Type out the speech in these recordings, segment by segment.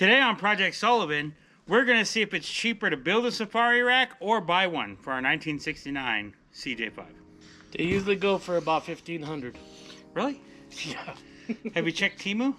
Today on Project Sullivan, we're going to see if it's cheaper to build a safari rack or buy one for our 1969 CJ5. They usually go for about $1,500. Really? Yeah. Have you checked Temu?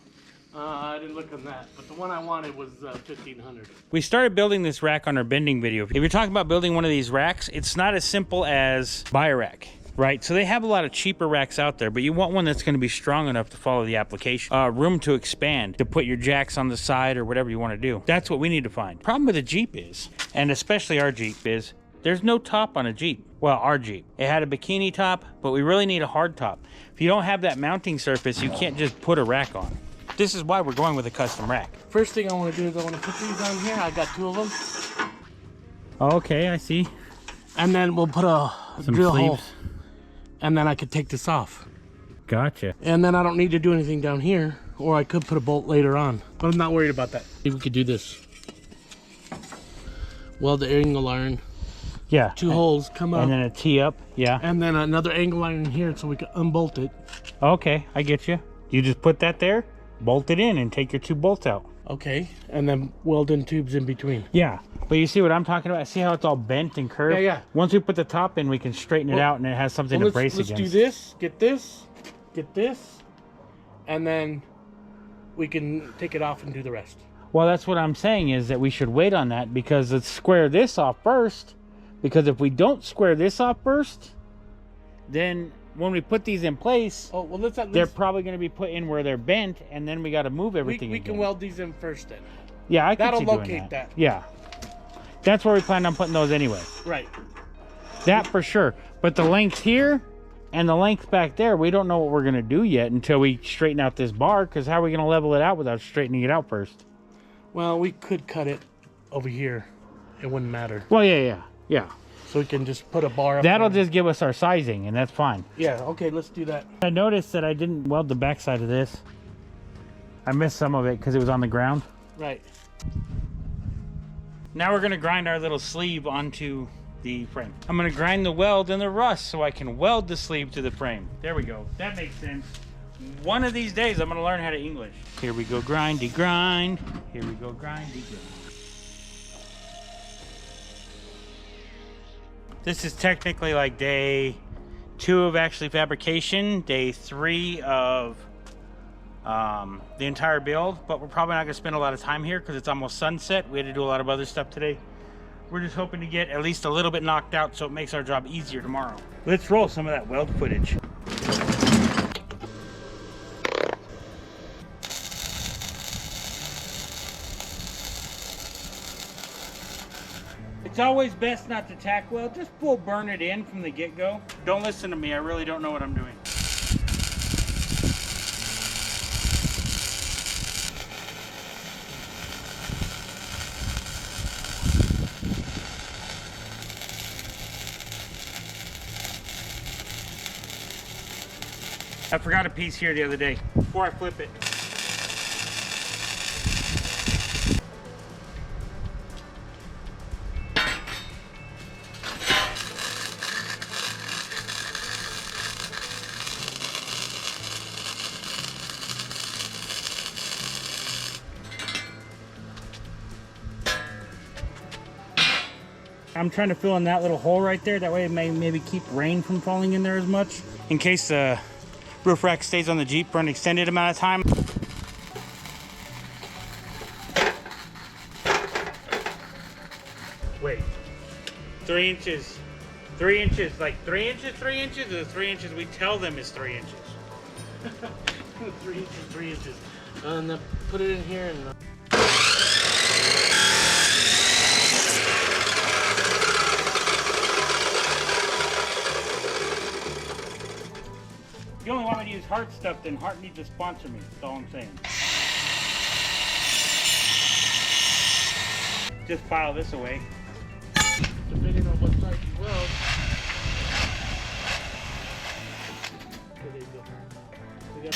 I didn't look on that, but the one I wanted was $1,500. We started building this rack on our bending video. If you're talking about building one of these racks, it's not as simple as buy a rack, right? So they have a lot of cheaper racks out there, but you want one that's going to be strong enough to follow the application. Room to expand, to put your jacks on the side or whatever you want to do. That's what we need to find. Problem with a Jeep is, and especially our Jeep is, there's no top on a Jeep. Well, our Jeep. It had a bikini top, but we really need a hard top. If you don't have that mounting surface, you can't just put a rack on. This is why we're going with a custom rack. First thing I want to do is I want to put these on here. I got 2 of them. Okay, I see. And then we'll put a Some drill sleeves. hole. And then I could take this off. Gotcha. And then I don't need to do anything down here, or I could put a bolt later on. But I'm not worried about that. Maybe we could do this. Weld the angle iron. Yeah. 2 holes come up. And then a tee-up, yeah. And then another angle iron here so we can unbolt it. Okay, I get you. You just put that there, bolt it in, and take your 2 bolts out. Okay, and then weld in tubes in between. Yeah, but you see what I'm talking about? See how it's all bent and curved? Yeah, yeah. Once we put the top in, we can straighten it out, and it has something to brace against. Let's do this, get this, and then we can take it off and do the rest. Well, that's what I'm saying is that we should wait on that, because let's square this off first. Because if we don't square this off first, then when we put these in place, oh well, let's at least, they're probably going to be put in where they're bent, and then we got to move everything. We can weld these in first then. Yeah, I can That'll see doing locate that. Yeah, that's where we plan on putting those anyway. Right. That for sure. But the length here and the length back there, we don't know what we're going to do yet until we straighten out this bar, because how are we going to level it out without straightening it out first? Well, we could cut it over here. It wouldn't matter. Well, yeah. So we can just put a bar up That'll there. just give us our sizing, and that's fine. Yeah, okay, let's do that. I noticed that I didn't weld the back side of this. I missed some of it because it was on the ground. Right. Now we're going to grind our little sleeve onto the frame. I'm going to grind the weld and the rust so I can weld the sleeve to the frame. There we go. That makes sense. One of these days I'm going to learn how to English. Here we go, grindy grind. Here we go, grindy grind. This is technically like day 2 of actually fabrication, day 3 of the entire build, but we're probably not going to spend a lot of time here because it's almost sunset. We had to do a lot of other stuff today. We're just hoping to get at least a little bit knocked out so it makes our job easier tomorrow. Let's roll some of that weld footage. It's always best not to tack weld, just full burn it in from the get-go. Don't listen to me, I really don't know what I'm doing. I forgot a piece here the other day before I flip it. I'm trying to fill in that little hole right there. That way it may maybe keep rain from falling in there as much. In case the roof rack stays on the Jeep for an extended amount of time. Wait, 3 inches. 3 inches, like 3 inches, 3 inches, or the 3 inches we tell them is 3 inches? 3 inches. And then put it in here and... If you only want me to use Hart stuff, then Hart needs to sponsor me. That's all I'm saying. Just file this away. Depending on what size you weld. There you go. We got...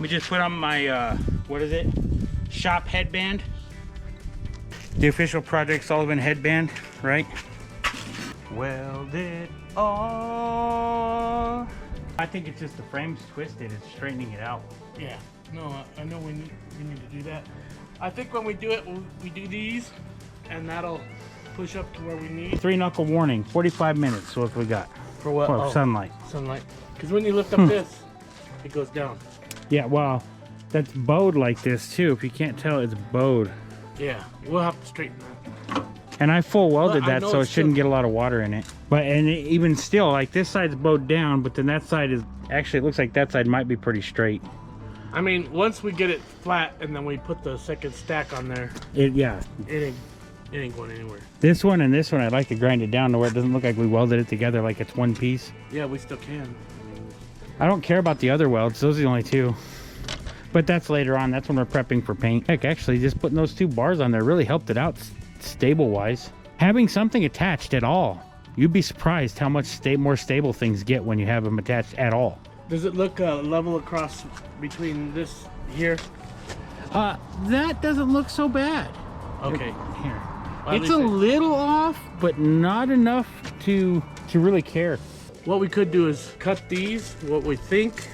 We just put on my, what is it? Shop headband. The official Project Sullivan headband, right? Weld it all. I think it's just the frame's twisted. It's straightening it out. Yeah. No, I know we need to do that. I think when we do it, we do these, and that'll push up to where we need. 3-knuckle warning. 45 minutes. So what we got? For what? Oh, sunlight. Sunlight. Because when you lift up this, it goes down. Yeah, well, that's bowed like this too. If you can't tell, it's bowed. Yeah, we'll have to straighten that. And I full welded Well, I that know so it it's shouldn't still- get a lot of water in it. But even still, like this side's bowed down, but then that side is actually, it looks like that side might be pretty straight. I mean, once we get it flat and then we put the second stack on there, Yeah. it ain't going anywhere. This one and this one, I'd like to grind it down to where it doesn't look like we welded it together like it's one piece. Yeah, we still can. I don't care about the other welds. Those are the only two. But that's later on. That's when we're prepping for paint. Heck, actually, just putting those 2 bars on there really helped it out stable-wise. Having something attached at all, you'd be surprised how much more stable things get when you have them attached at all. Does it look level across between this here? That doesn't look so bad. Okay. Here. Well, It's a little off, but not enough to really care. What we could do is cut these, what we think,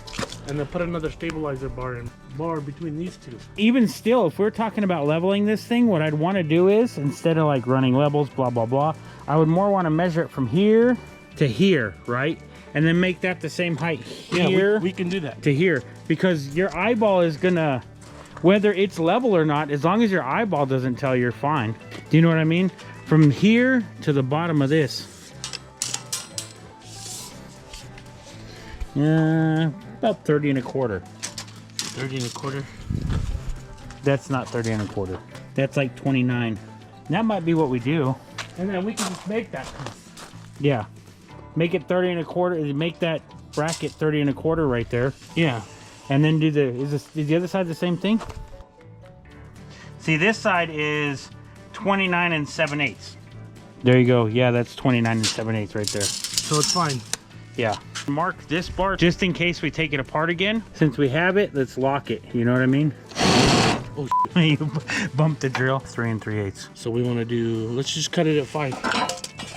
and then put another stabilizer bar between these two. Even still, if we're talking about leveling this thing, what I'd want to do is, instead of like running levels, blah, blah, blah, I would more want to measure it from here to here, right? And then make that the same height here. Yeah, we can do that. To here, because your eyeball is gonna, whether it's level or not, as long as your eyeball doesn't tell, you're fine. Do you know what I mean? From here to the bottom of this. About 30 1/4. 30 1/4. That's not 30 1/4. That's like 29. That might be what we do. And then we can just make that piece. Yeah. Make it 30 1/4. Make that bracket 30 1/4 right there. Yeah. And then do is the other side the same thing? See, this side is 29 7/8. There you go. Yeah, that's 29 7/8 right there. So it's fine. Yeah. Mark this bar just in case we take it apart again. Since we have it, let's lock it. You know what I mean? Oh, You bumped the drill. 3 3/8. so we want to do, let's just cut it at 5.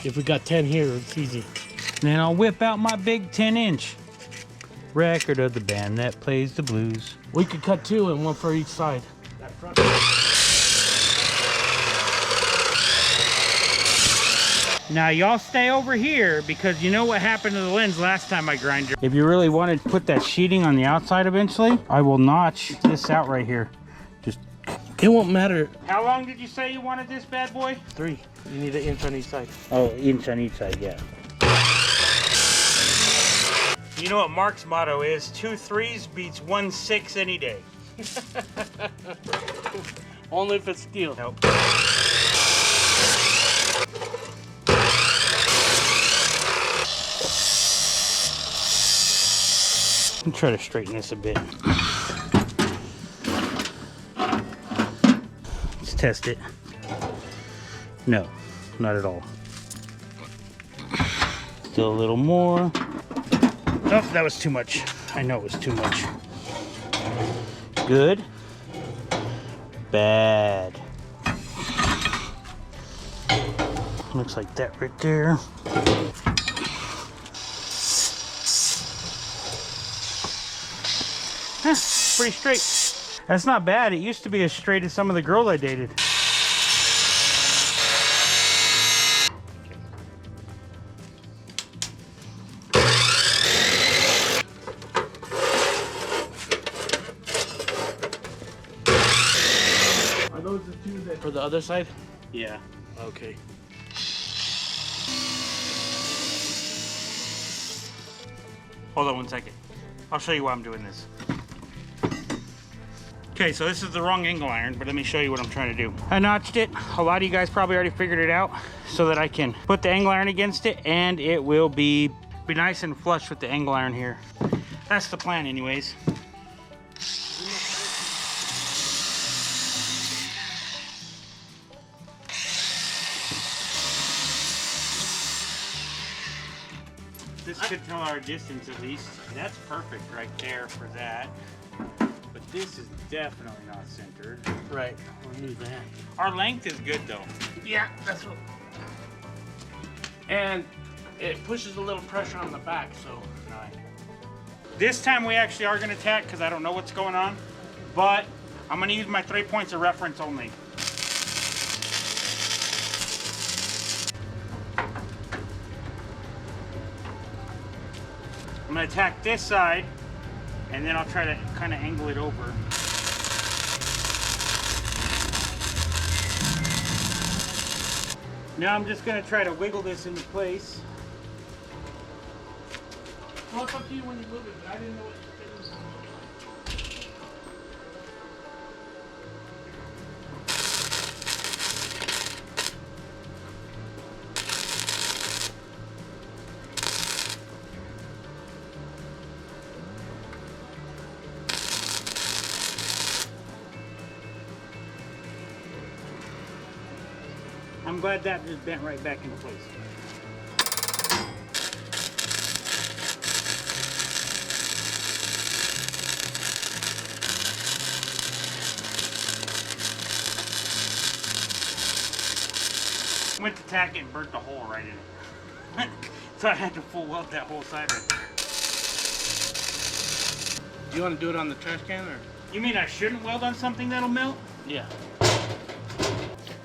If we got 10 here, it's easy. Then I'll whip out my big 10-inch record of the band that plays the blues. We could cut 2 and 1 for each side. Now y'all stay over here because you know what happened to the lens last time I grinded. If you really wanted to put that sheeting on the outside eventually, I will notch this out right here. Just, It won't matter. how long did you say you wanted this bad boy? 3. You need an inch on each side. Oh, inch on each side, yeah. You know what Mark's motto is? 2 3s beats 1 6 any day. Only if it's steel. Nope. I'll try to straighten this a bit. Let's test it. No, not at all. Still a little more. Oh, that was too much. I know it was too much. Good. Bad. Looks like that right there. Pretty straight. That's not bad. It used to be as straight as some of the girls I dated. Are those the 2 that for the other side? Yeah. Okay. Hold on 1 second. I'll show you why I'm doing this. Okay, so this is the wrong angle iron, but let me show you what I'm trying to do. I notched it. A lot of you guys probably already figured it out so that I can put the angle iron against it and it will be nice and flush with the angle iron here. That's the plan anyways. This could tell our distance at least. That's perfect right there for that. This is definitely not centered. Right. We'll move that. Our length is good though. Yeah, that's what. And it pushes a little pressure on the back, so. Nice. This time we actually are going to tack because I don't know what's going on, but I'm going to use my 3 points of reference only. I'm going to tack this side, and then I'll try to kind of angle it over. Now I'm just going to try to wiggle this into place. Well, it's up to you when you move it, but I didn't know what the fit was going to look like. I'm glad that just bent right back into place. Went to tack it and burnt the hole right in it. So I had to full weld that whole side right there. Do you want to do it on the trash can or? You mean I shouldn't weld on something that'll melt? Yeah.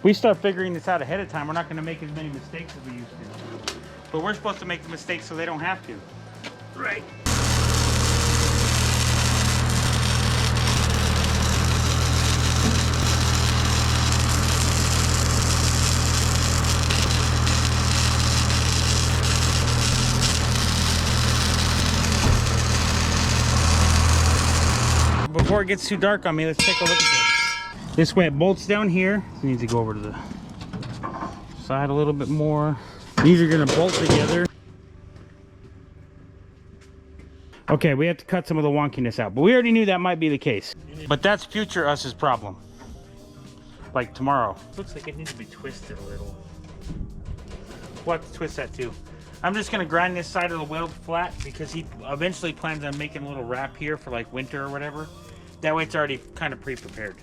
We start figuring this out ahead of time, we're not going to make as many mistakes as we used to. But we're supposed to make the mistakes so they don't have to. Right. Before it gets too dark on me, let's take a look at this. This way it bolts down here. It needs to go over to the side a little bit more. These are going to bolt together. Okay, we have to cut some of the wonkiness out, but we already knew that might be the case. But that's future us's problem. Like tomorrow. Looks like it needs to be twisted a little. We'll have to twist that too. I'm just going to grind this side of the weld flat because he eventually plans on making a little wrap here for like winter or whatever. That way it's already kind of pre-prepared.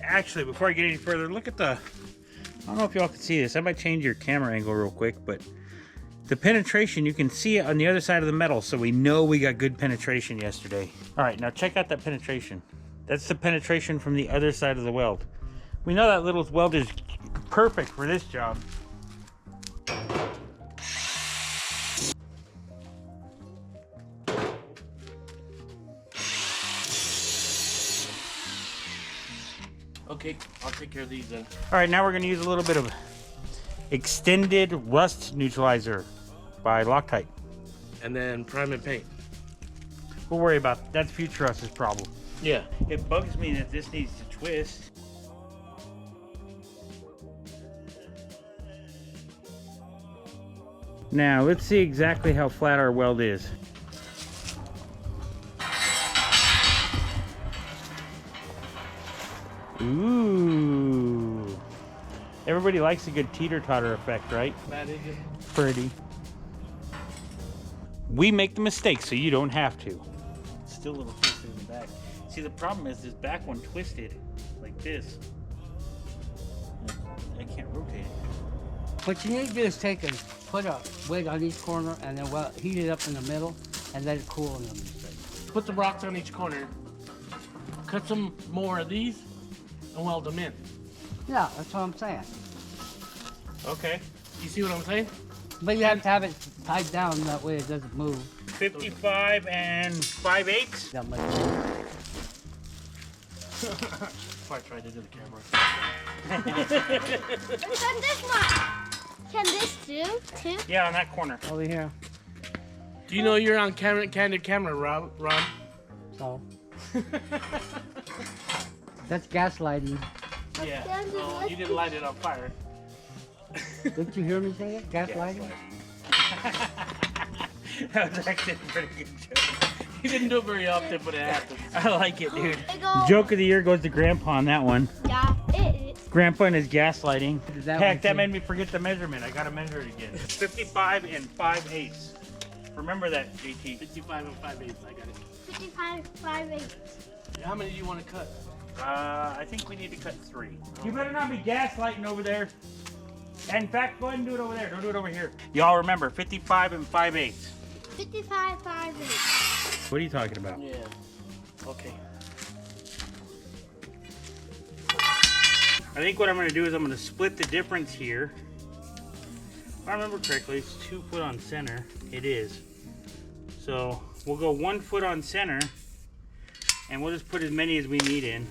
Actually, before I get any further, look at the, I don't know if y'all can see this. I might change your camera angle real quick, but the penetration, you can see it on the other side of the metal, so we know we got good penetration yesterday. All right, now check out that penetration. That's the penetration from the other side of the weld. We know that little weld is perfect for this job. Okay, I'll take care of these then. All right, now we're going to use a little bit of extended rust neutralizer by Loctite. And then prime and paint. We'll worry about that. That's future us's problem. Yeah. It bugs me that this needs to twist. Now let's see exactly how flat our weld is. Ooh. Everybody likes a good teeter-totter effect, right? That is it. Pretty. We make the mistake so you don't have to. It's still a little twisted in the back. See, the problem is this back one twisted like this. I can't rotate it. What you need to do is take and put a wig on each corner and then heat it up in the middle and let it cool in the middle. Put the rocks on each corner. Cut some more of these and weld them in. Yeah, that's what I'm saying. Okay. You see what I'm saying? But you have to have it tied down that way it doesn't move. 55 and 5/8. That much. Before I tried to do the camera. What's on this one? Can this do? Yeah, on that corner. Over here. Do you know you're on candid camera, Rob? So. That's gaslighting. Yeah. Candid, Oh, let's you didn't light it on fire. Didn't you hear me say it? Gaslighting? That was actually a pretty good joke. You didn't do it very often, but it happens. I like it, dude. Big ol'- Joke of the year goes to Grandpa on that one. Yeah, it is. Grandpa and his gaslighting. That Heck, one that too. made me forget the measurement. I gotta measure it again. 55 and 5/8. Remember that, JT. 55 and 5/8. I got it. 55, 5/8. How many do you want to cut? I think we need to cut 3. You better not be gaslighting over there. In fact, go ahead and do it over there. Don't do it over here. Y'all remember, 55 and 5/8. 55, 5/8. What are you talking about? Yeah. Okay. I think what I'm going to do is I'm going to split the difference here. If I remember correctly, it's 2 foot on center. It is. So we'll go 1 foot on center, and we'll just put as many as we need in.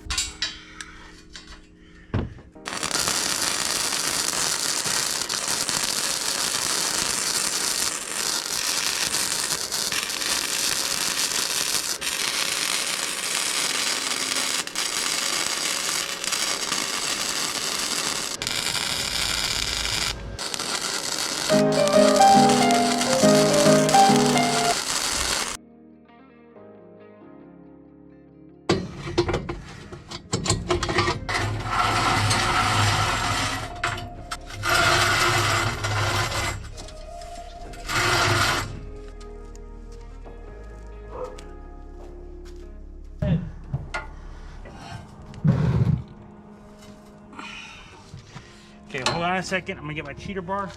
Okay, hold on a second. I'm gonna get my cheater bar.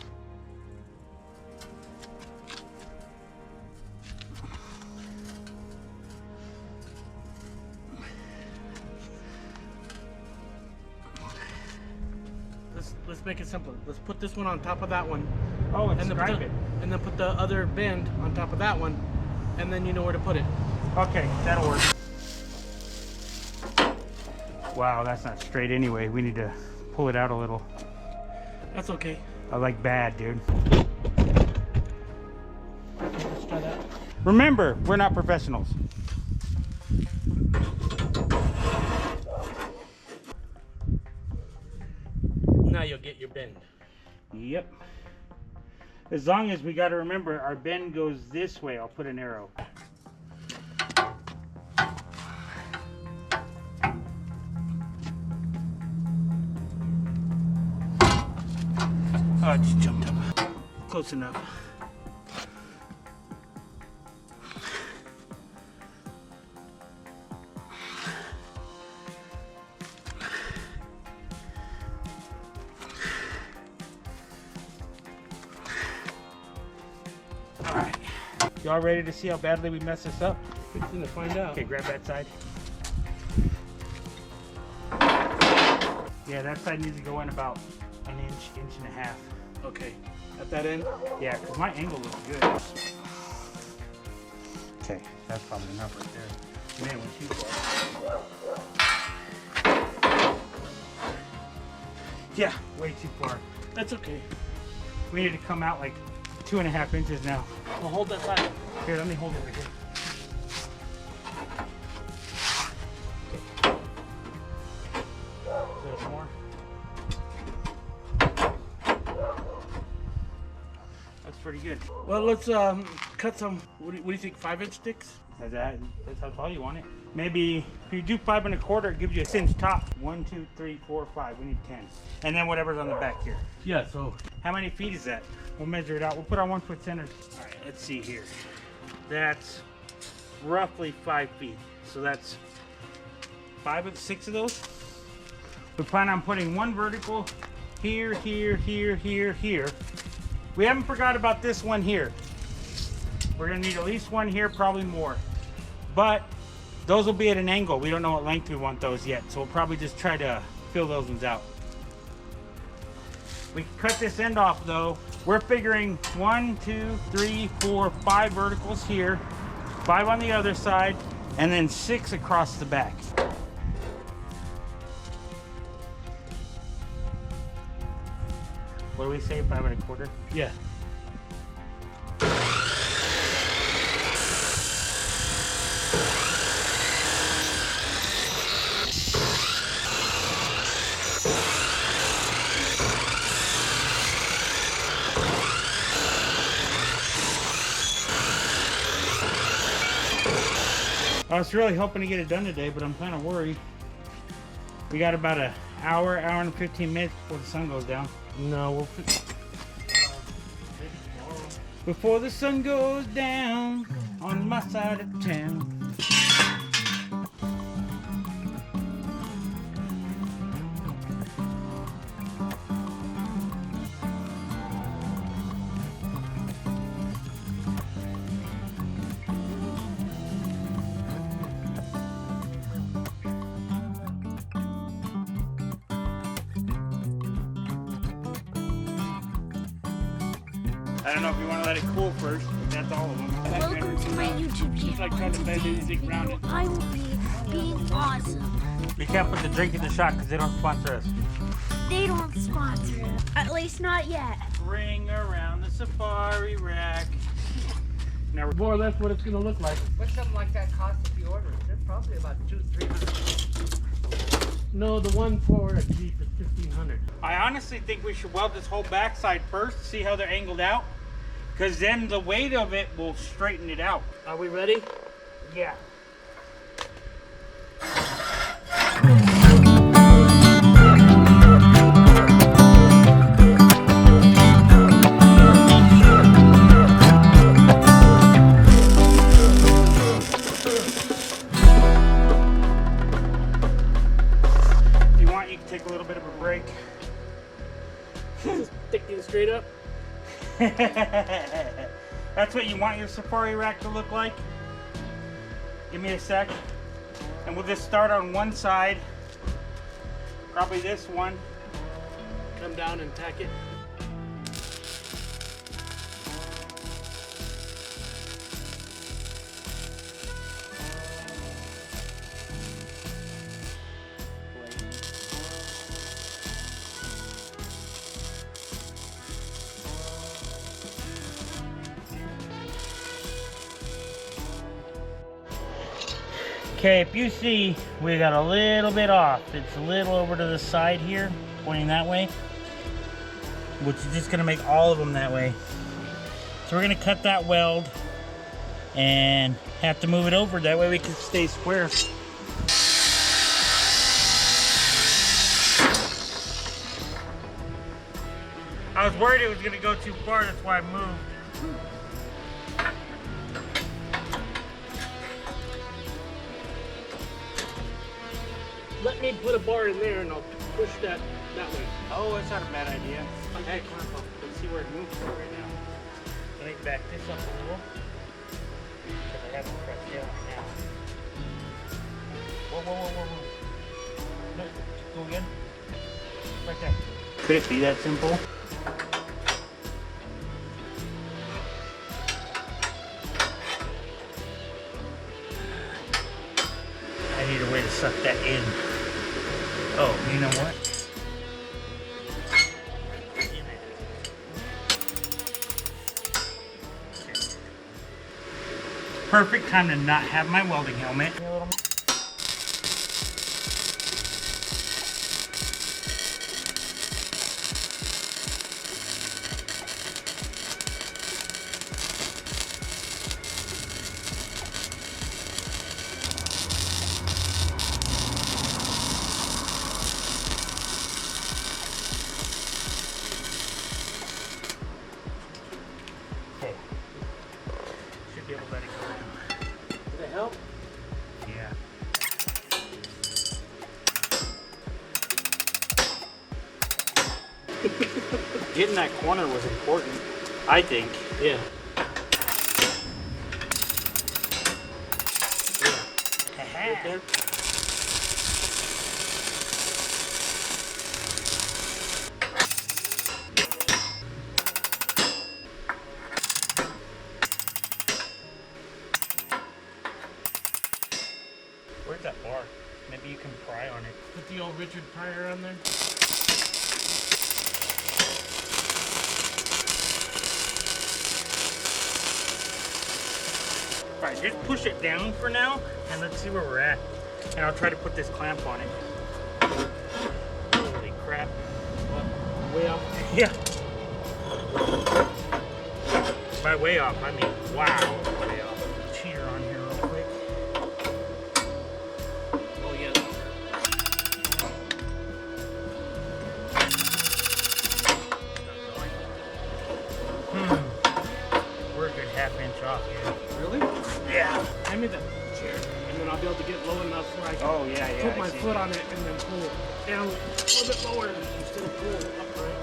Let's make it simple. Let's put this one on top of that one. Oh, and then stripe it. And then put the other bend on top of that one. And then you know where to put it. Okay, that'll work. Wow, that's not straight anyway. We need to pull it out a little. That's okay. I like bad, dude. Let's try that. Remember, we're not professionals. Now you'll get your bend. Yep. As long as we got to remember our bend goes this way, I'll put an arrow. Oh, it just jumped up. Close enough. Alright. Y'all ready to see how badly we mess this up? Fixing to find out. Okay, grab that side. Yeah, that side needs to go in about an inch, inch and a half. Okay. At that end? Yeah, because my angle looks good. Okay, that's probably enough right there. Man, went too far. Yeah, way too far. That's okay. We need to come out like 2.5 inches now. Well, hold that side. Here, let me hold it right here. A little more. That's pretty good. Well, let's cut some. What do you think? 5-inch sticks? That's how tall you want it. Maybe if you do 5 1/4, it gives you a 6-inch top. 1, 2, 3, 4, 5. We need 10. And then whatever's on the back here. Yeah. So How many feet is that? We'll measure it out. We'll put our 1 foot centers. All right, let's see here. That's roughly 5 feet. So that's 6 of those. We plan on putting 1 vertical here, here, here, here, here. We haven't forgot about this one here. We're gonna need at least 1 here, probably more. But those will be at an angle. We don't know what length we want those yet. So we'll probably just try to fill those ones out. We can cut this end off though. We're figuring 1, 2, 3, 4, 5 verticals here, 5 on the other side, and then 6 across the back. What do we say, 5 1/4? yeah. I was really hoping to get it done today, but I'm kind of worried. We got about a hour and 15 minutes before the sun goes down. No, we'll maybe tomorrow. Before the sun goes down on my side of town. I don't know if you want to let it cool first, but that's all of them. Welcome to my YouTube channel. It's like trying to bend anything around it. I will be being awesome. You can't put the drink in the shot because they don't sponsor us. They don't sponsor it. At least not yet. Ring around the safari rack. Now More or less what it's gonna look like. What's something like that cost if you order it? They're probably about $200-300. No, the one for a Jeep is $1,500. I honestly think we should weld this whole backside first, see how they're angled out, because then the weight of it will straighten it out. Are we ready? Yeah. If you want, you can take a little bit of a break. Just stick these straight up. That's what you want your safari rack to look like. Give me a sec. And we'll just start on one side. Probably this one. Come down and tack it. Okay, if you see, we got a little bit off. It's a little over to the side here, pointing that way, which is just gonna make all of them that way. So we're gonna cut that weld and have to move it over. That way we can stay square. I was worried it was gonna go too far, that's why I moved. Let me put a bar in there and I'll push that way. Oh, that's not a bad idea. Hey, let's see where it moves to right now. Let me back this up a little. Because I haven't pressed down right now. Whoa, whoa, whoa, whoa, whoa. No, go again. Right there. Could it be that simple? I need a way to suck that in. Oh, you know what? Perfect time to not have my welding helmet. Okay. Should be able to let it go now. Does it help? Yeah. Getting that corner was important, I think. Yeah. Right there. Where's that bar? Maybe you can pry on it. Put the old Richard Pryor on there. Alright, just push it down for now, and let's see where we're at. And I'll try to put this clamp on it. Holy crap. Way off. Yeah. By way off, I mean, wow, way off. Cheater on here real quick. Oh yeah. low enough where I can Oh, yeah, yeah. put my foot on it and then pull it down a little bit lower instead of pulling it upright.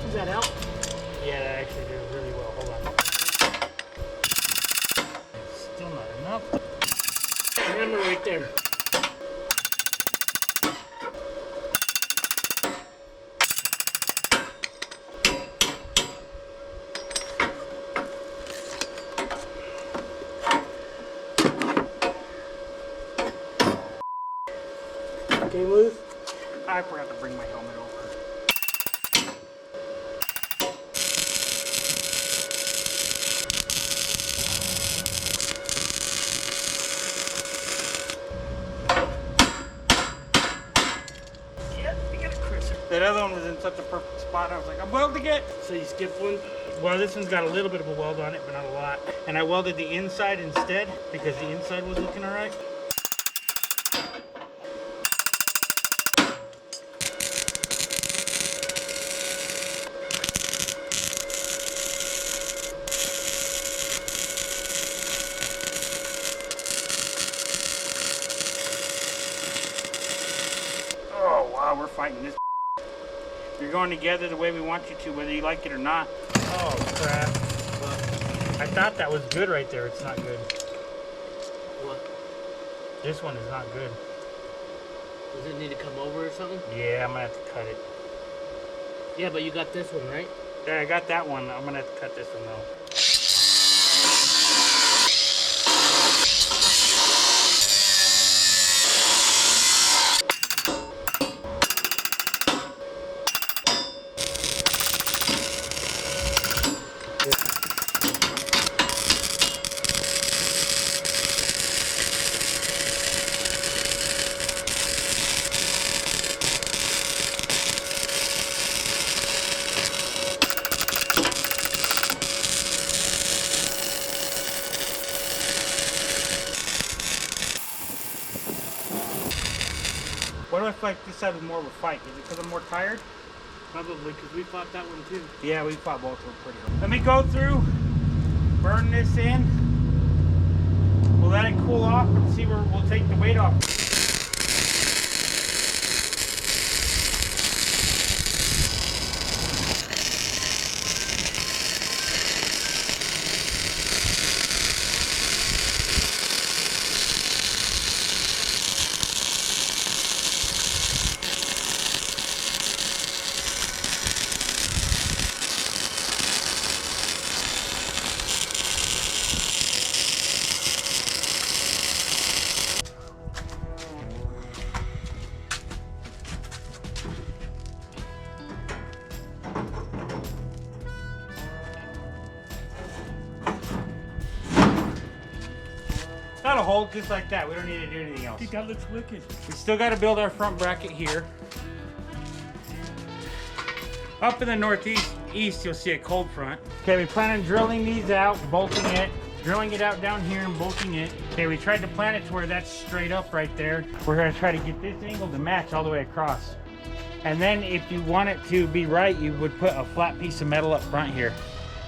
Does that help? Yeah, that actually did really well. Hold on. Still not enough. Hammer right there. Okay, loose. I forgot to bring my helmet over. That other one was in such a perfect spot. I was like, I'm welding it. So you skipped one? Well, this one's got a little bit of a weld on it, but not a lot. And I welded the inside instead because the inside was looking all right. Oh, wow, we're fighting this. You're going together the way we want you to, whether you like it or not. Oh, crap. Well, I thought that was good right there. It's not good. What? This one is not good. Does it need to come over or something? Yeah, I'm going to have to cut it. Yeah, but you got this one, right? Yeah, I got that one. I'm going to have to cut this one, though. Why do I feel like this side was more of a fight? Is it because I'm more tired? Probably, because we fought that one too. Yeah, we fought both of them pretty hard. Let me go through, burn this in. We'll let it cool off and see where we'll take the weight off. That'll hold just like that. We don't need to do anything else. Dude, that looks wicked. We still got to build our front bracket here. Up in the northeast, you'll see a cold front. Okay, we plan on drilling these out, bolting it, drilling it out down here and bolting it. Okay, we tried to plan it to where that's straight up right there. We're gonna try to get this angle to match all the way across. And then if you want it to be right, you would put a flat piece of metal up front here.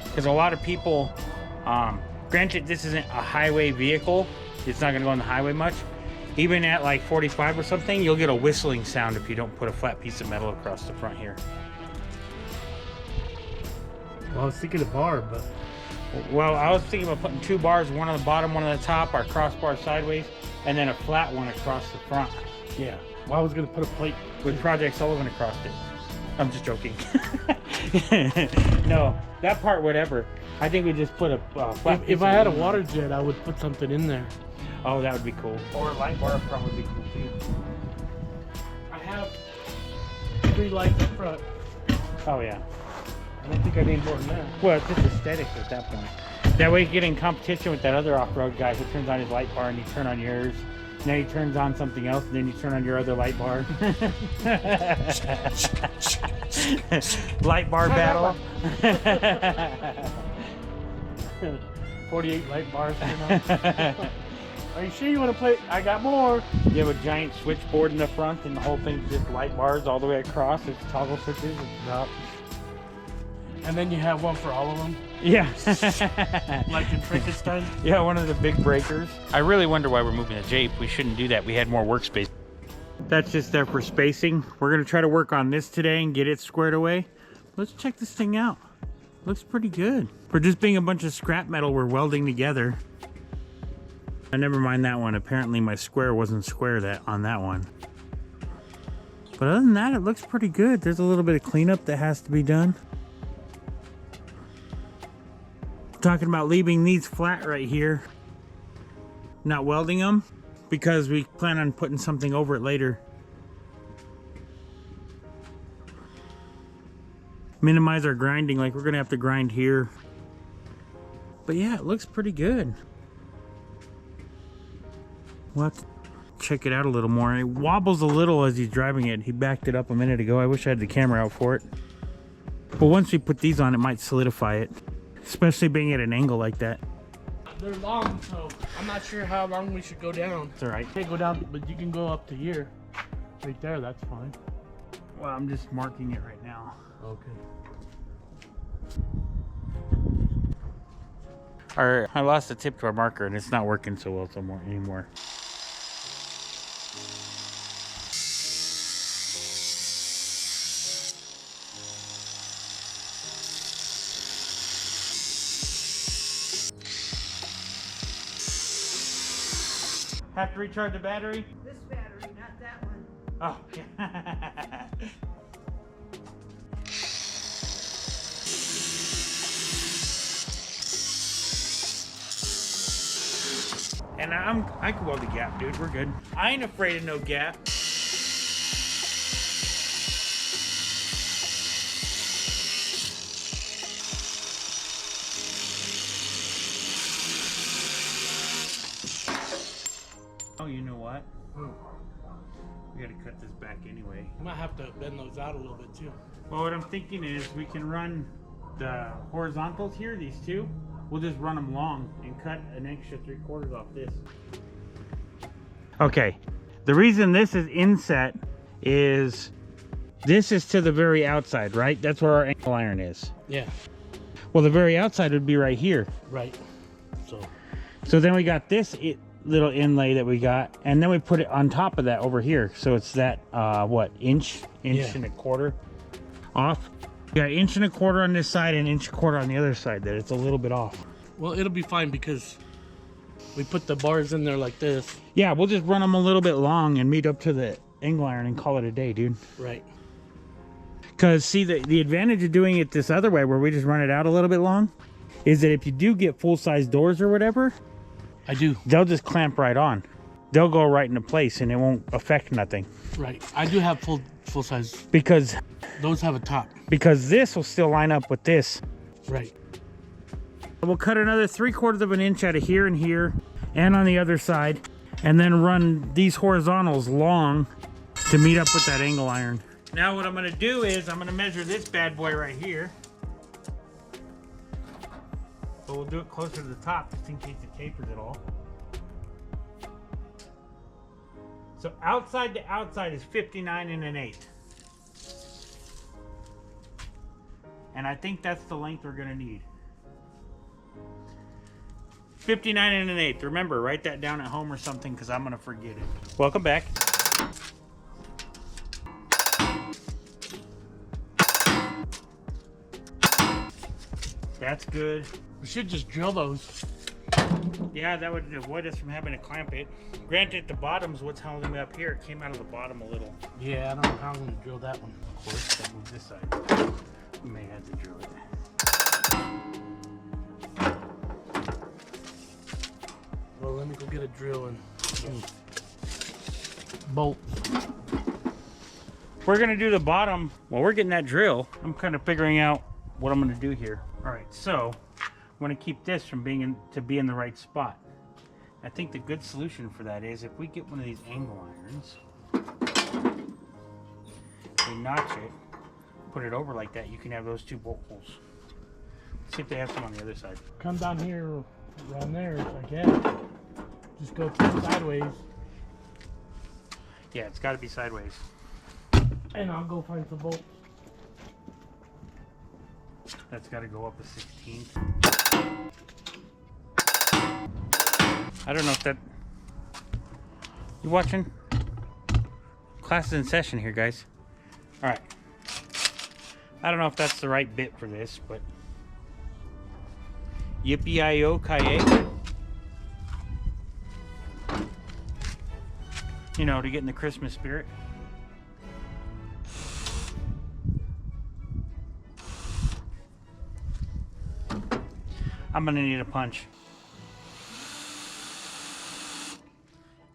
Because a lot of people, granted this isn't a highway vehicle, it's not gonna go on the highway much. Even at like 45 or something, you'll get a whistling sound if you don't put a flat piece of metal across the front here. Well, I was thinking a bar, but... Well, I was thinking about putting 2 bars, one on the bottom, one on the top, our crossbar sideways, and then a flat one across the front. Yeah. Well, I was going to put a plate with Project Sullivan across it. I'm just joking. No, that part, whatever. I think we just put a flat piece If I had a aluminum. water jet, I would put something in there. Oh, that would be cool. Or a light bar up front would be cool too. I have 3 lights up front. Oh yeah. I don't think I need more than that. Well, it's just aesthetics at that point. That way you get in competition with that other off-road guy who turns on his light bar and you turn on yours. And then he turns on something else and then you turn on your other light bar. Light bar battle. 48 light bars, you know? Are you sure you want to play? I got more. You have a giant switchboard in the front, and the whole thing's just light bars all the way across. It's toggle switches. It's about... And then you have one for all of them, Yeah. like in Frankenstein. Yeah, one of the big breakers. I really wonder why we're moving the Jeep. We shouldn't do that. We had more workspace. That's just there for spacing. We're gonna try to work on this today and get it squared away. Let's check this thing out. Looks pretty good. For just being a bunch of scrap metal we're welding together. Never mind that one. Apparently my square wasn't square on that one. But other than that, it looks pretty good. There's a little bit of cleanup that has to be done. Talking about leaving these flat right here, not welding them, because we plan on putting something over it later. Minimize our grinding, like we're gonna have to grind here. But yeah, it looks pretty good. We'll have to check it out a little more. It wobbles a little as he's driving it. He backed it up a minute ago. I wish I had the camera out for it. But once we put these on, it might solidify it. Especially being at an angle like that. They're long, so I'm not sure how long we should go down. It's all right. Can't go down, but you can go up to here. Right there, that's fine. Well, I'm just marking it right now. Okay. I lost the tip to our marker, and it's not working so well anymore. Have to recharge the battery? This battery, not that one. Oh, yeah. And I can weld the gap, dude. We're good. I ain't afraid of no gap. Oh, you know what? We gotta cut this back anyway. We might have to bend those out a little bit too. Well, what I'm thinking is we can run the horizontals here, these two. We'll just run them long and cut an extra 3/4 off this. Okay, the reason this is inset is this is to the very outside, right? That's where our angle iron is. Yeah. Well, the very outside would be right here. Right. So then we got this little inlay that we got, and then we put it on top of that over here. So it's that, what, inch Yeah. and a quarter off. We got 1.25 inches on this side and 1.25 inches on the other side. That it's a little bit off. Well, it'll be fine because we put the bars in there like this. Yeah, we'll just run them a little bit long and meet up to the angle iron and call it a day, dude. Right. Because see, the advantage of doing it this other way, where we just run it out a little bit long, is that if you do get full-size doors or whatever, I do. they'll just clamp right on. They'll go right into place and it won't affect nothing. Right. I do have full size. Because Those have a top. this will still line up with this. Right. We'll cut another 3/4 inch out of here and here and on the other side, and then run these horizontals long to meet up with that angle iron. Now what I'm gonna do is I'm gonna measure this bad boy right here. But we'll do it closer to the top just in case it tapers at all. So outside to outside is 59 1/8. And I think that's the length we're gonna need. 59 1/8. Remember, write that down at home or something, because I'm gonna forget it. Welcome back. That's good. We should just drill those. Yeah, that would avoid us from having to clamp it. Granted, the bottom's what's holding me up here. It came out of the bottom a little. Yeah, I don't know how I'm going to drill that one. Of course, that moves this side. We may have to drill it. Well, let me go get a drill and bolt. We're gonna do the bottom. While we're getting that drill, I'm kind of figuring out what I'm gonna do here. All right, so I'm gonna keep this from being in the right spot. I think the good solution for that is if we get one of these angle irons, we notch it, put it over like that, you can have those two bolt holes. Let's see if they have some on the other side. Come down here around there if I can. Just go sideways, Yeah, it's got to be sideways. and I'll go find some bolts. That's got to go up a 16th. I don't know if that... You watching? Class is in session here, guys. All right. I don't know if that's the right bit for this, but... Yippee-i-o, kaye. You know, to get in the Christmas spirit. I'm gonna need a punch.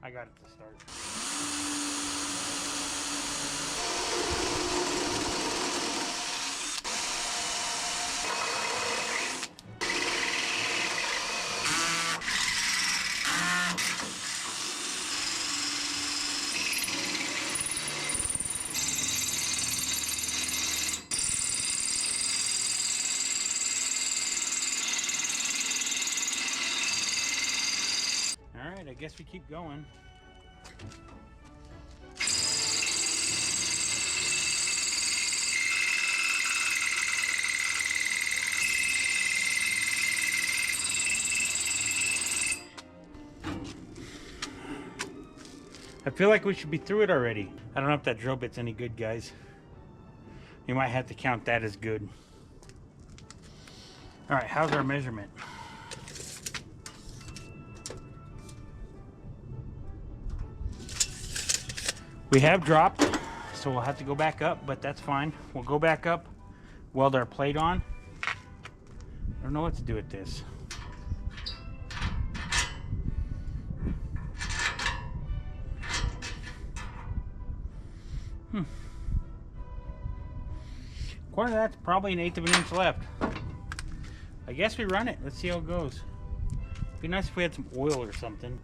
I got it to start. All right, I guess we keep going. I feel like we should be through it already. I don't know if that drill bit's any good, guys. You might have to count that as good. All right, how's our measurement? We have dropped, so we'll have to go back up, but that's fine. We'll go back up, weld our plate on. I don't know what to do with this. According to that, that's probably 1/8 of an inch left. I guess we run it. Let's see how it goes. It'd be nice if we had some oil or something.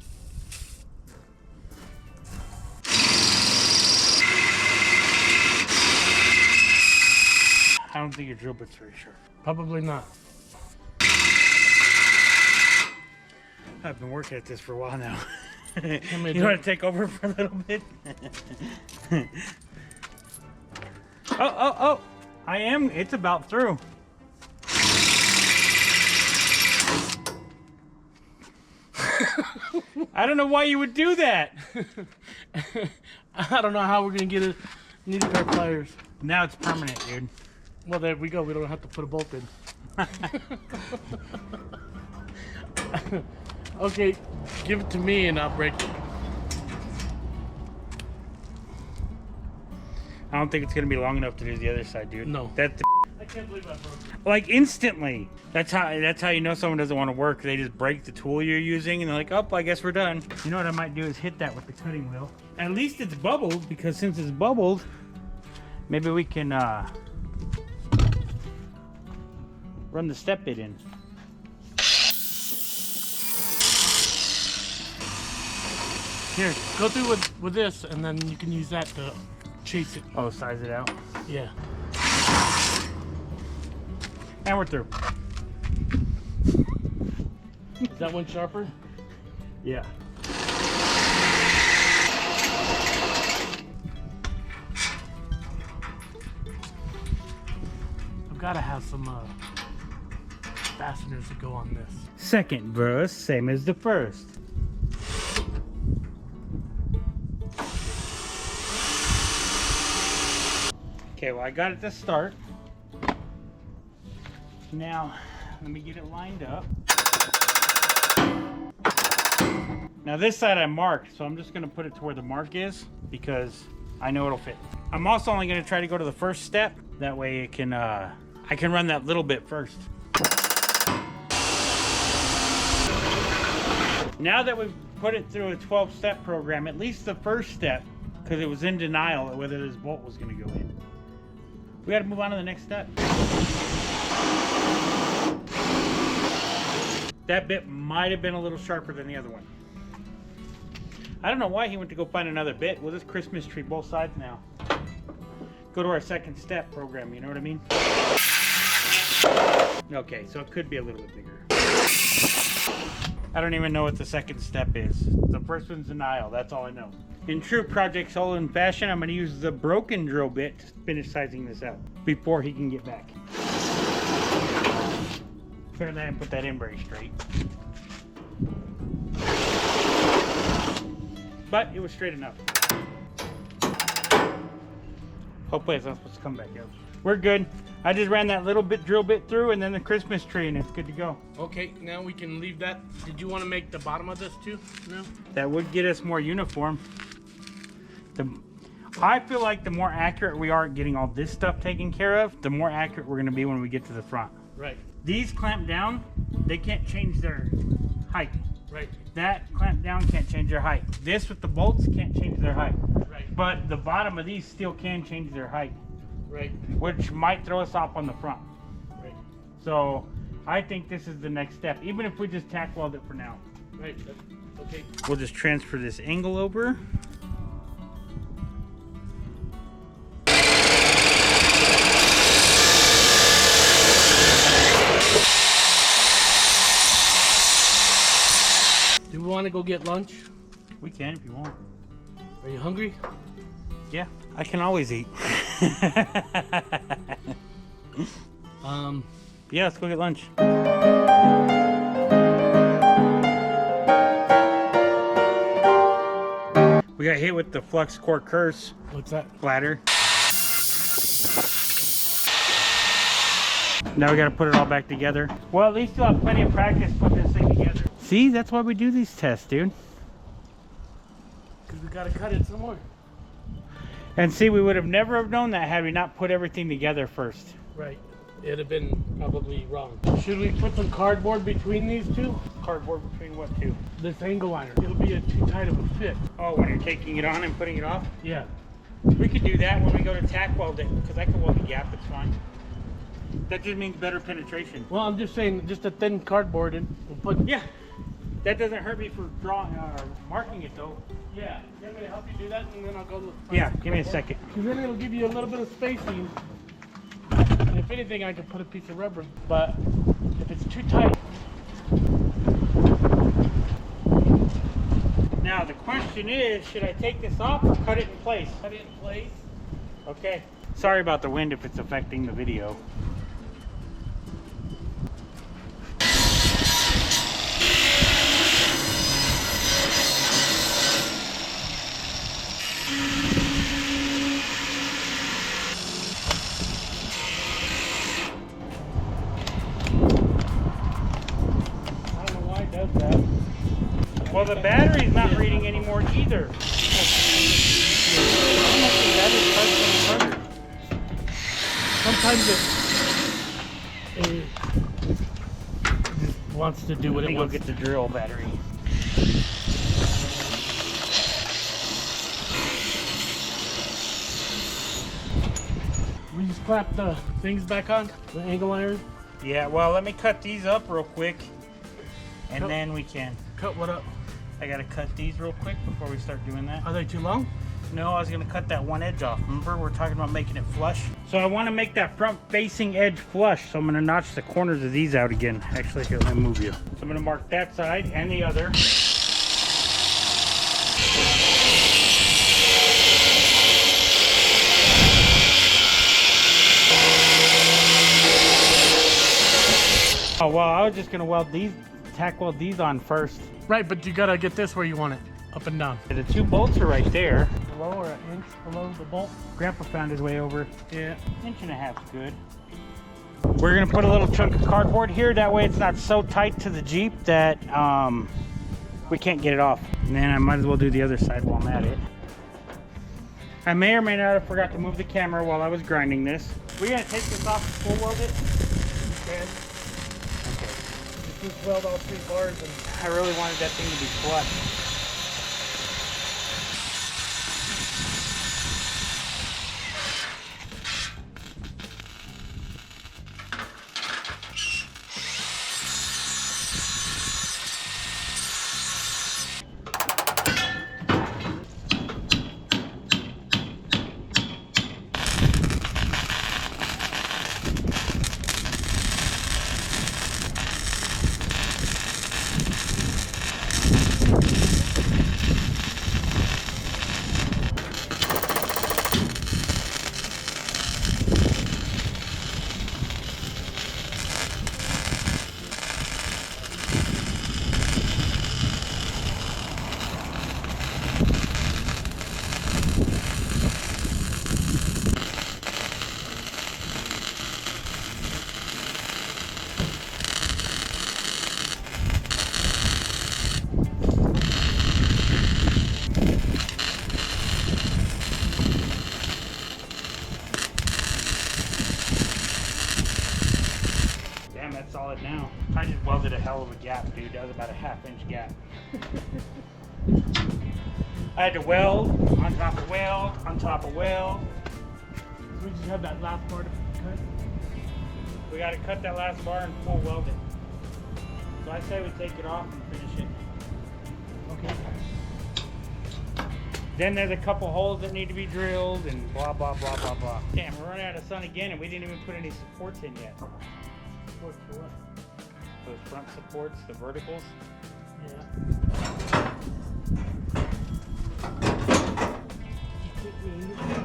I don't think your drill bit's very sharp. Probably not. I've been working at this for a while now. me You do- want to take over for a little bit? Oh! I am. It's about through. I don't know why you would do that. I don't know how we're gonna get it. Need a pair of pliers. Now it's permanent, dude. Well, there we go. We don't have to put a bolt in. Okay, give it to me and I'll break it. I don't think it's gonna be long enough to do the other side, dude. No. That I can't believe I broke it. like instantly. That's how you know someone doesn't want to work. They just break the tool you're using and they're like, oh, I guess we're done. You know what I might do is hit that with the cutting wheel. At least it's bubbled, because since it's bubbled, maybe we can run the step bit in. Here, go through with this, and then you can use that to chase it. Oh, size it out. Yeah. And we're through. Is that one sharper? Yeah. I've got to have some fasteners that go on this. Second verse, same as the first. Okay, well, I got it to start. Now, let me get it lined up. Now this side I marked, so I'm just gonna put it to where the mark is because I know it'll fit. I'm also only gonna try to go to the first step. That way it can, I can run that little bit first. Now that we've put it through a 12-step program, at least the first step, because it was in denial of whether this bolt was gonna go in. We gotta move on to the next step. That bit might have been a little sharper than the other one. I don't know why he went to go find another bit. We'll just Christmas tree both sides now. Go to our second step program, you know what I mean? Okay, so it could be a little bit bigger. I don't even know what the second step is. The first one's denial, that's all I know. In true Project Sullivan fashion, I'm going to use the broken drill bit to finish sizing this out before he can get back. Apparently I didn't put that in very straight. But it was straight enough. Hopefully it's not supposed to come back out. We're good. I just ran that little bit drill bit through and then the Christmas tree and it's good to go. Okay, now we can leave that. Did you want to make the bottom of this too? No? That would get us more uniform. I feel like the more accurate we are at getting all this stuff taken care of, the more accurate we're going to be when we get to the front. Right. These clamp down, they can't change their height. Right. That clamp down can't change their height. This with the bolts can't change their height. Right. But the bottom of these still can change their height. Right. Which might throw us off on the front. Right. So I think this is the next step, even if we just tack weld it for now. Right. Okay. We'll just transfer this angle over. Do we want to go get lunch? We can if you want. Are you hungry? Yeah, I can always eat. Yeah, let's go get lunch. We got hit with the flux core curse What's that? ladder. Now we got to put it all back together. Well, at least you'll have plenty of practice putting this thing together. See, that's why we do these tests, dude. Because we got to cut it some more. And see, we would have never have known that had we not put everything together first. Right. It'd have been probably wrong. Should we put some cardboard between these two? Cardboard between what two? This angle liner. It'll be too tight of a fit. Oh, when you're taking it on and putting it off? Yeah. We could do that when we go to tack weld it, because I can weld the gap, it's fine. That just means better penetration. Well, I'm just saying, just a thin cardboard and we'll put. Yeah, that doesn't hurt me for drawing or marking it though. Yeah. You want me to help you do that, and then I'll go. Yeah, give me a second. Because then it'll give you a little bit of spacing. And if anything, I could put a piece of rubber. But if it's too tight. Now the question is, should I take this off or cut it in place? Cut it in place. Okay. Sorry about the wind if it's affecting the video. I don't know why it does that. Well, the battery's not reading anymore either. Sometimes it just wants to do what Let it me go wants. get the drill battery. We just clap the things back on, the angle iron. Yeah, well, let me cut these up real quick, and Cut- then we can. Cut what up? I gotta cut these real quick before we start doing that. Are they too long? No, I was gonna cut that one edge off. Remember, we're talking about making it flush. So I want to make that front-facing edge flush. So I'm gonna notch the corners of these out again. Actually, here, let me move you. So I'm gonna mark that side and the other. Oh well, I was just gonna weld these, tack weld these on first. Right, but you gotta get this where you want it, up and down. The two bolts are right there. Below or an inch below the bolt? Grandpa found his way over. Yeah. Inch and a half is good. We're gonna put a little chunk of cardboard here. That way it's not so tight to the Jeep that we can't get it off. And then I might as well do the other side while I'm at it. I may or may not have forgot to move the camera while I was grinding this. We're gonna take this off and full weld it. Okay. Okay. Just weld all 3 bars and I really wanted that thing to be flush. solid now. I just welded a hell of a gap, dude. That was about a 1/2 inch gap. I had to weld on top of weld on top of weld. So we just have that last part to cut. We got to cut that last bar and full weld it. So I say we take it off and finish it. Okay. Then there's a couple holes that need to be drilled and blah, blah, blah, blah, blah. Damn, we're running out of sun again and we didn't even put any supports in yet. Supports for what? Those front supports, the verticals. Yeah.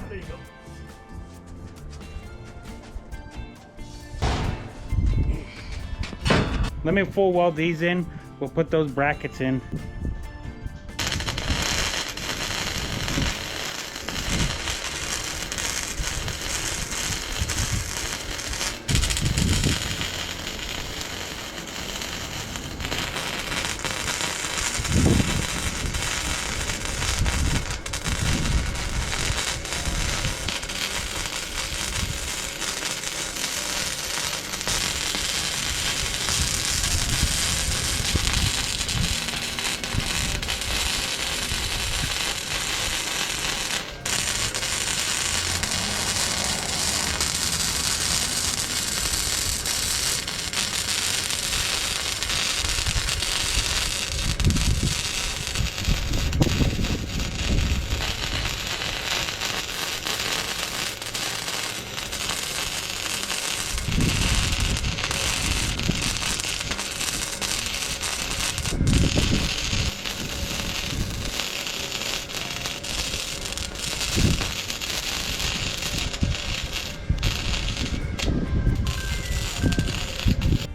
There you go. Let me full weld these in. We'll put those brackets in.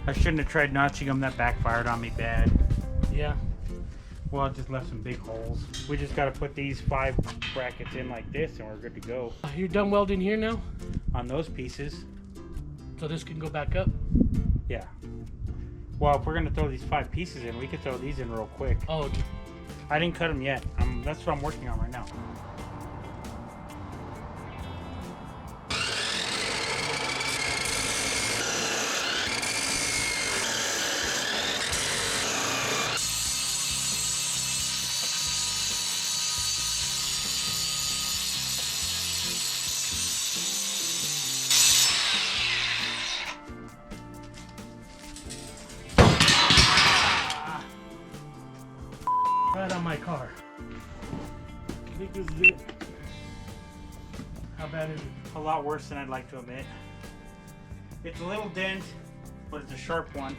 I shouldn't have tried notching them. That backfired on me bad. Yeah. Well, it just left some big holes. We just got to put these 5 brackets in like this and we're good to go. You're done welding here now? On those pieces. So this can go back up? Yeah. Well, if we're going to throw these 5 pieces in, we could throw these in real quick. Oh, okay. I didn't cut them yet. That's what I'm working on right now. Right on my car. I think this is it. How bad is it? A lot worse than I'd like to admit. It's a little dent, but it's a sharp one.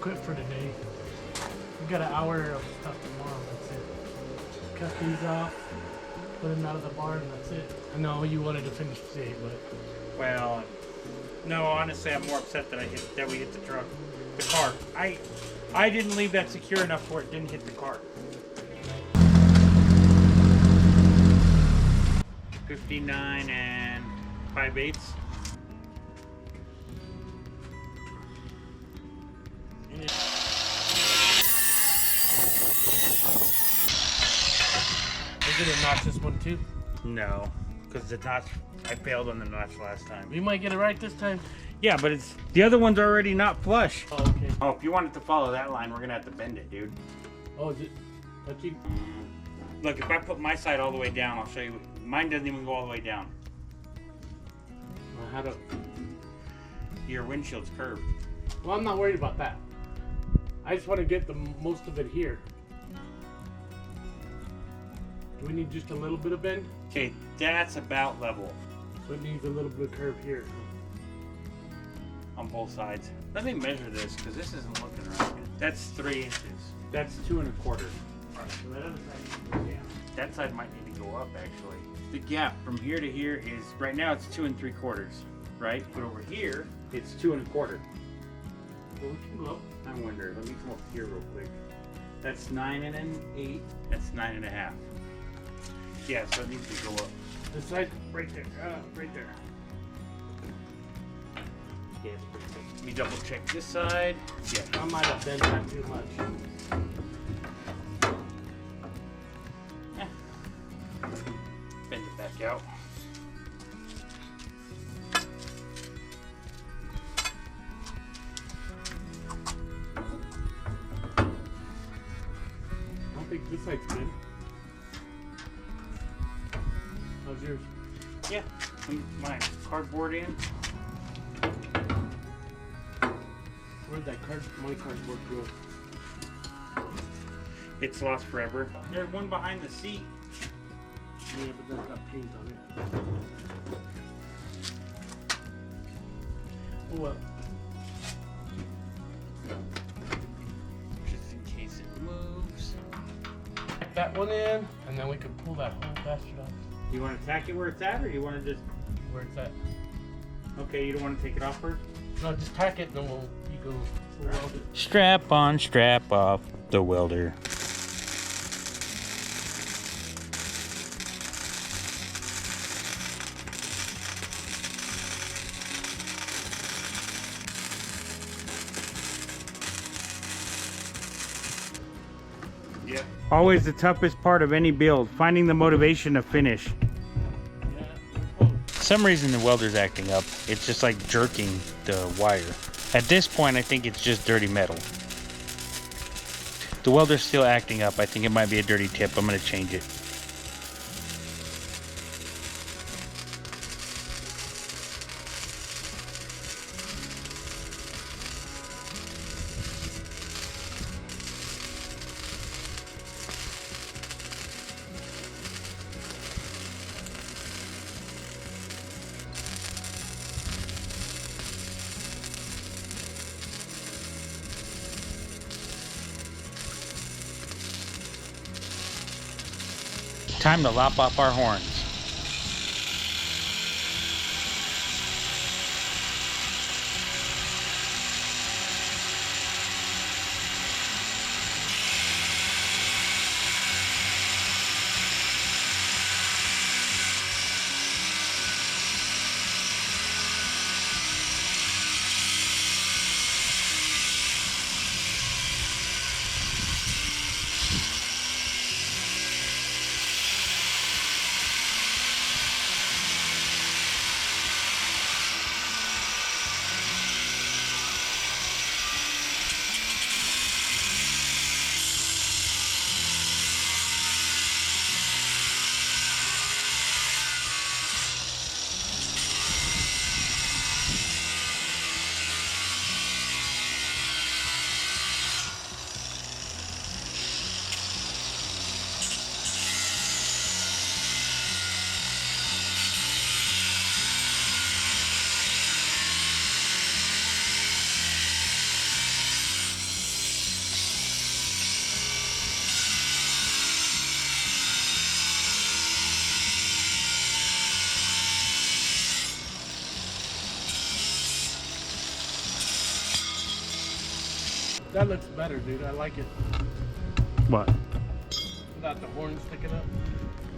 quit for today. We got an hour of stuff tomorrow. That's it. Cut these off, put them out of the barn, and that's it. I know you wanted to finish today, but Well, no, honestly, I'm more upset that we hit the car. I didn't leave that secure enough where it didn't hit the car. 59 and 5/8. we're gonna notch this one too. No, because the notch, I failed on the notch last time. We might get it right this time. Yeah, but it's the other one's already not flush. Oh, okay. Oh, if you want it to follow that line, we're gonna have to bend it, dude. Oh, is it touchy? Look, if I put my side all the way down, I'll show you. Mine doesn't even go all the way down. Well, how to? Your windshield's curved. Well, I'm not worried about that. I just want to get the most of it here. Do we need just a little bit of bend? Okay, that's about level So it needs a little bit of curve here. on both sides. Let me measure this, because this isn't looking right. That's 3 inches. That's 2 1/4. Alright, so that other side needs to go down. That side might need to go up, actually. The gap from here to here is, right now it's 2 3/4, right? But over here, it's 2 1/4. Well, we can go up. I wonder, let me come up here real quick. That's 9 1/8, that's 9 1/2. Yeah, so it needs to go up. This side, right there. Right there. Yeah, it's pretty good. Let me double check this side. Yeah. I might have bent that too much. Bend it back out. I don't think this side's good. How's yours? Yeah, my cardboard in. Where'd that my cardboard go? It's lost forever. There's one behind the seat. Yeah, but that's got paint on it. Oh well. Just in case it moves. Tack that one in, and then we can pull that whole bastard off. You want to tack it where it's at, or you want to just... Where it's at. Okay, you don't want to take it off first? No, just tack it, and then you go weld it. Strap on, strap off the welder. Yeah. Always the toughest part of any build, finding the motivation to finish. Yeah. Oh, Some reason the welder's acting up. It's just like jerking the wire. At this point, I think it's just dirty metal. The welder's still acting up. I think it might be a dirty tip. I'm gonna change it. Time to lop off our horns. That looks better, dude. I like it. What? Without the horn sticking up.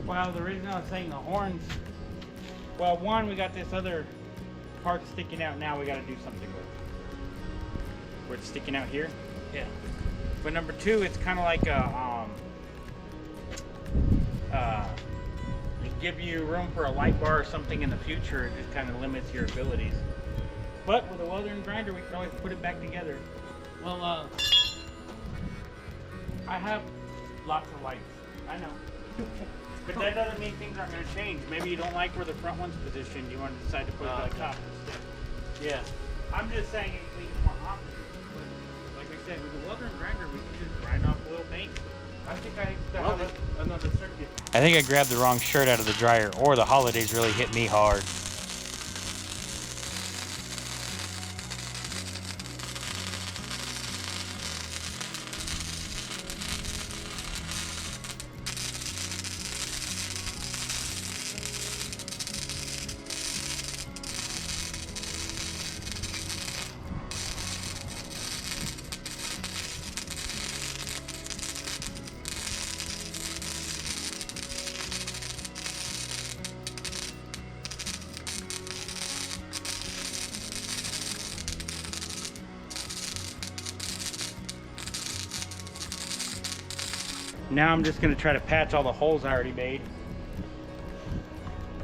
Well, the reason I was saying the horns, well, one, we got this other part sticking out now we got to do something with. Where it's sticking out here. Yeah. But number two, it's kind of like a, it give you room for a light bar or something in the future. It just kind of limits your abilities. But with a welder and grinder, we can always put it back together. Well, I have lots of lights. I know. But that doesn't mean things aren't going to change. Maybe you don't like where the front one's positioned. You want to decide to put it on top instead. yeah. I'm just saying it leaves more options. But like I said, with the welder and grinder, we can just grind off oil paint. I think I have another circuit. I think I grabbed the wrong shirt out of the dryer, or the holidays really hit me hard. Now I'm just going to try to patch all the holes I already made.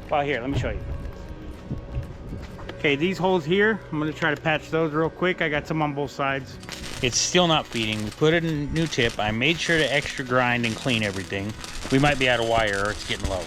Well, here, let me show you. Okay, these holes here, I'm going to try to patch those real quick. I got some on both sides. It's still not feeding. We put it in a new tip. I made sure to extra grind and clean everything. We might be out of wire or it's getting low.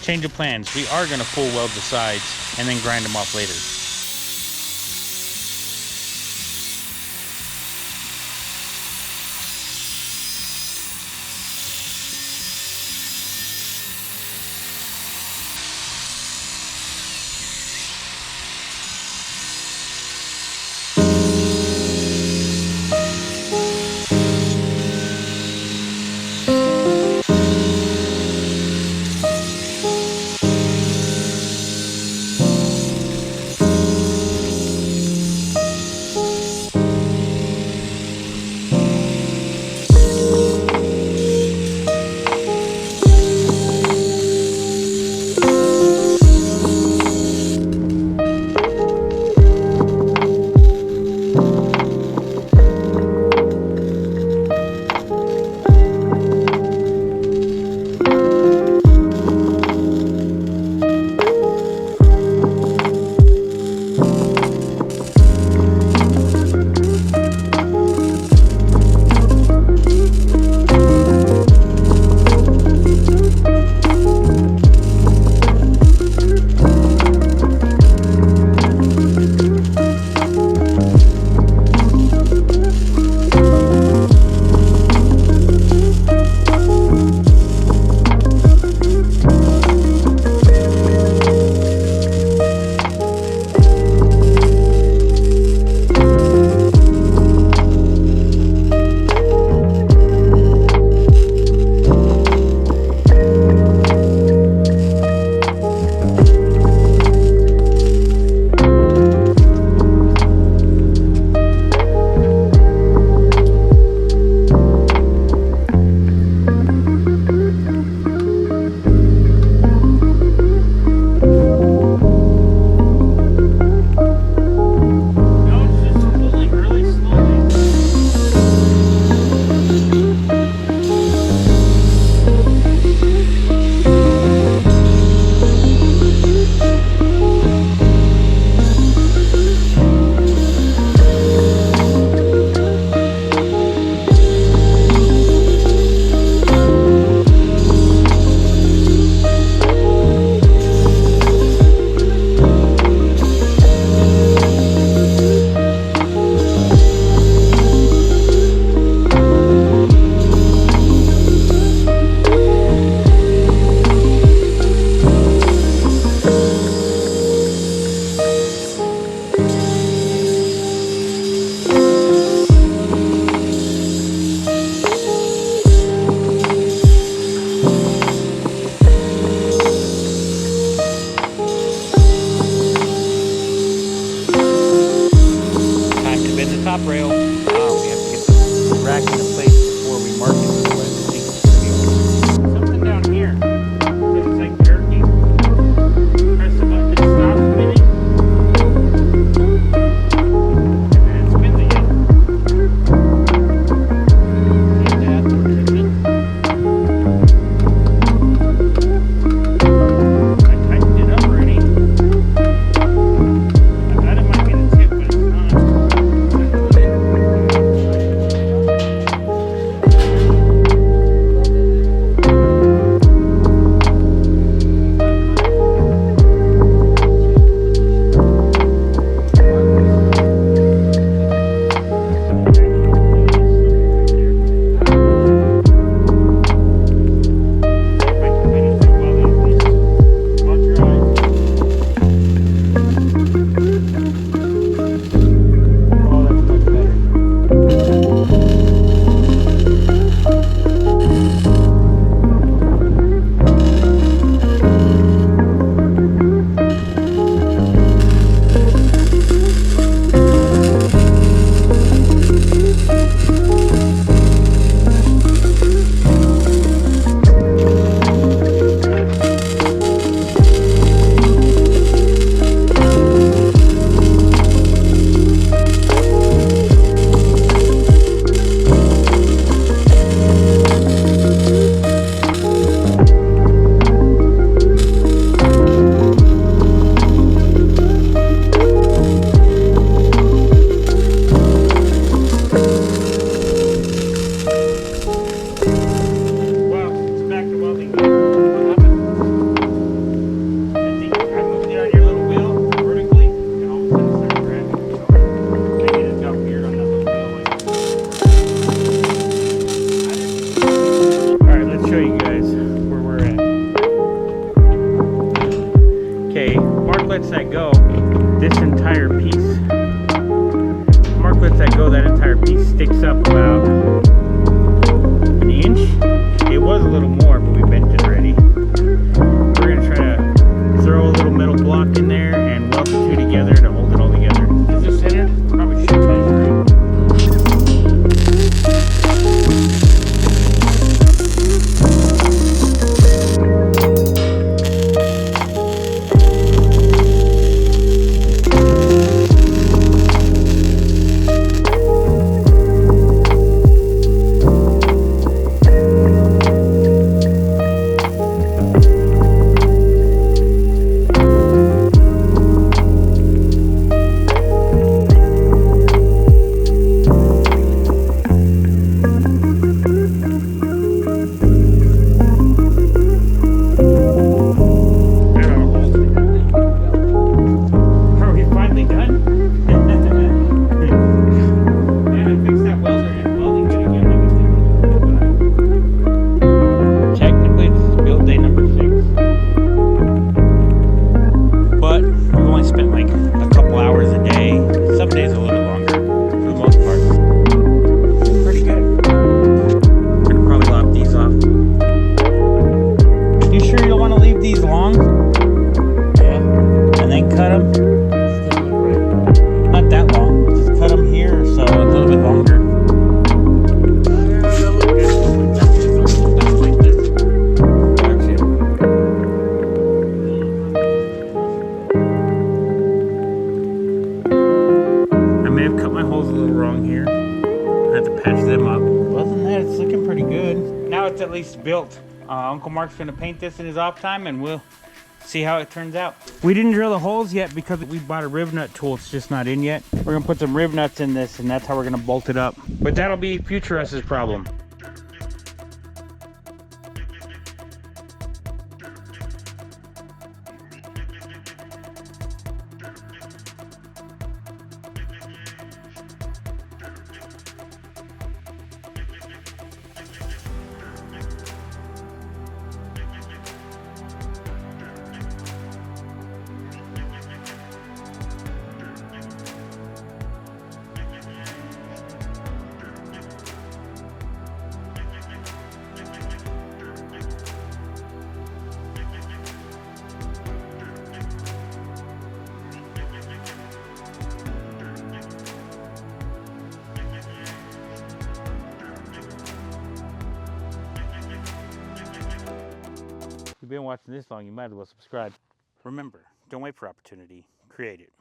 Change of plans. We are going to full weld the sides and then grind them off later. top rail. We have to get the rack into place before we mark it. Otherwise, I think it's gonna be over. Something down here. It's like jerky. Press the button, it stops spinning. And then it spins again. See that? We're tripping. I tightened it up already. I thought it might be the tip, but it's not. lets that go, this entire piece, Mark lets that go, that entire piece sticks up about an inch. It was a little more, but we bent it already. We're gonna try to throw a little metal block in there and weld the two together to hold it all together. Is this centered? Probably should measure it. At least built. Uncle Mark's gonna paint this in his off time and we'll see how it turns out. We didn't drill the holes yet because we bought a rib nut tool. It's just not in yet. We're gonna put some rib nuts in this and that's how we're gonna bolt it up. But that'll be future us's problem. been watching this long, you might as well subscribe. Remember, don't wait for opportunity, create it.